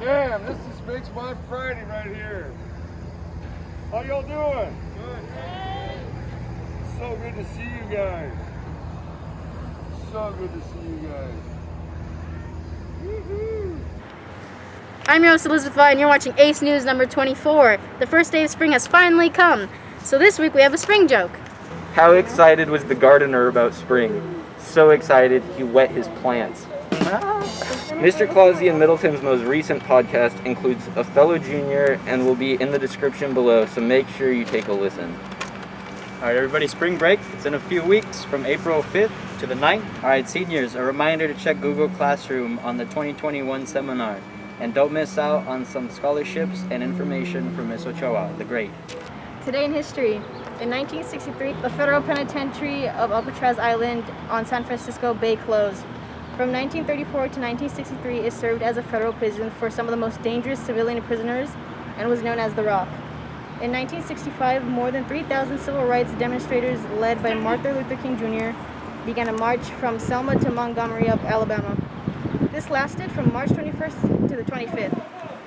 Damn, this just makes my Friday right here. How y'all doing? Good. So good to see you guys. So good to see you guys. Woo-hoo. I'm your host Elizabeth Vi, and you're watching ACE News number 24. The first day of spring has finally come. So this week we have a spring joke. How excited was the gardener about spring? So excited he wet his plants. Mr. Clausey and Middleton's most recent podcast includes a fellow junior and will be in the description below, so make sure you take a listen. Alright everybody, spring break. It's in a few weeks from April 5th to the 9th. Alright seniors, a reminder to check Google Classroom on the 2021 seminar. And don't miss out on some scholarships and information from Miss Ochoa, the Great. Today in history. In 1963, the federal penitentiary of Alcatraz Island on San Francisco Bay closed. From 1934 to 1963, it served as a federal prison for some of the most dangerous civilian prisoners and was known as the Rock. In 1965, more than 3,000 civil rights demonstrators led by Martin Luther King Jr. began a march from Selma to Montgomery, Alabama. This lasted from March 21st to the 25th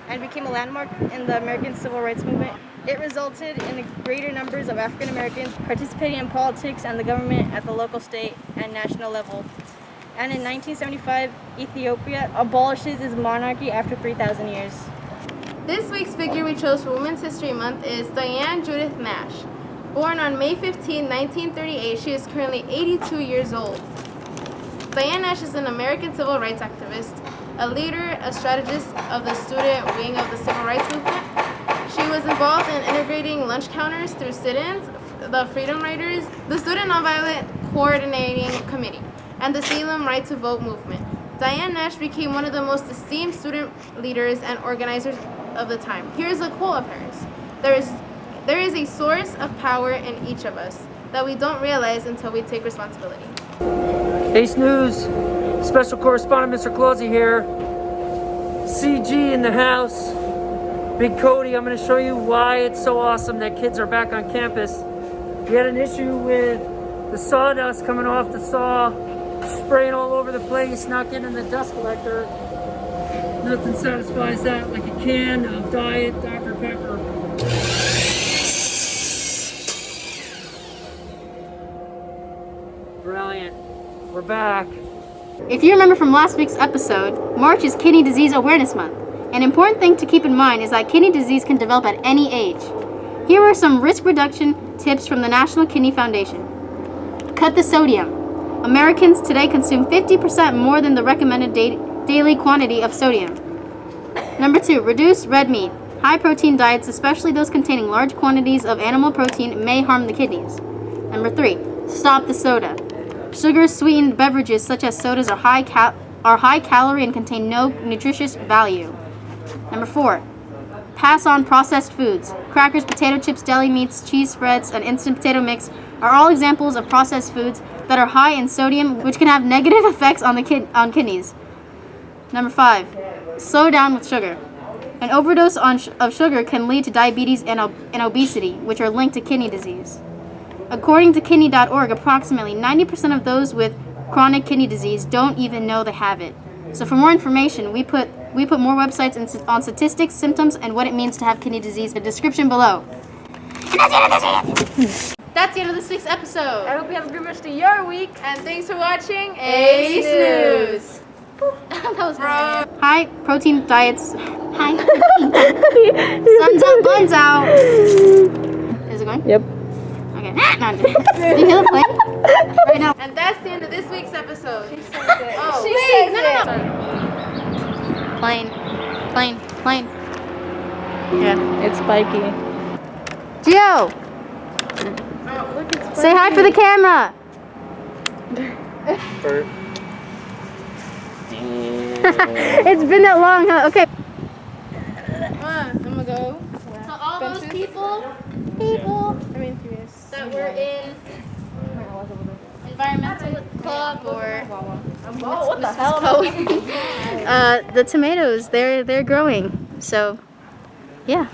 and became a landmark in the American Civil Rights Movement. It resulted in greater numbers of African Americans participating in politics and the government at the local, state, and national level. And in 1975, Ethiopia abolishes its monarchy after 3,000 years. This week's figure we chose for Women's History Month is Diane Judith Nash. Born on May 15, 1938, she is currently 82 years old. Diane Nash is an American civil rights activist, a leader, a strategist of the student wing of the civil rights movement. She was involved in integrating lunch counters through sit-ins, the Freedom Riders, the Student Nonviolent Coordinating Committee, and the Salem Right to Vote movement. Diane Nash became one of the most esteemed student leaders and organizers of the time. Here's a quote of hers. There is a source of power in each of us that we don't realize until we take responsibility. ACE News, special correspondent Mr. Clausey here. CG in the house. Big Cody, I'm going to show you why it's so awesome that kids are back on campus. We had an issue with the sawdust coming off the saw, spraying all over the place, not getting in the dust collector. Nothing satisfies that like a can of Diet Dr. Pepper. Brilliant. We're back. If you remember from last week's episode, March is Kidney Disease Awareness Month. An important thing to keep in mind is that kidney disease can develop at any age. Here are some risk reduction tips from the National Kidney Foundation. Cut the sodium. Americans today consume 50% more than the recommended daily quantity of sodium. Number 2, reduce red meat. High protein diets, especially those containing large quantities of animal protein, may harm the kidneys. Number 3, stop the soda. Sugar-sweetened beverages such as sodas are high calorie and contain no nutritious value. Number 4, pass on processed foods. Crackers, potato chips, deli meats, cheese spreads, and instant potato mix are all examples of processed foods that are high in sodium, which can have negative effects on kidneys. Number 5, slow down with sugar. An overdose of sugar can lead to diabetes and obesity, which are linked to kidney disease. According to kidney.org, approximately 90% of those with chronic kidney disease don't even know they have it. So for more information, we put more websites on statistics, symptoms, and what it means to have kidney disease in the description below. And that's the end of this week's episode. I hope you have a good rest of your week, and thanks for watching ACE News. That was good. High protein diets. High protein diets. Suns up, buns out. Is it going? Yep. Okay. No, do you hear the play? Right now. And that's the end of this week's episode. Oh, She wait, says no. Plane. Yeah. It's spiky. Gio! Say hi for the camera! It's been that long, huh? Okay. I'm gonna go. So all those people that were in environmental club or What the hell? the tomatoes, they're growing. So, yeah.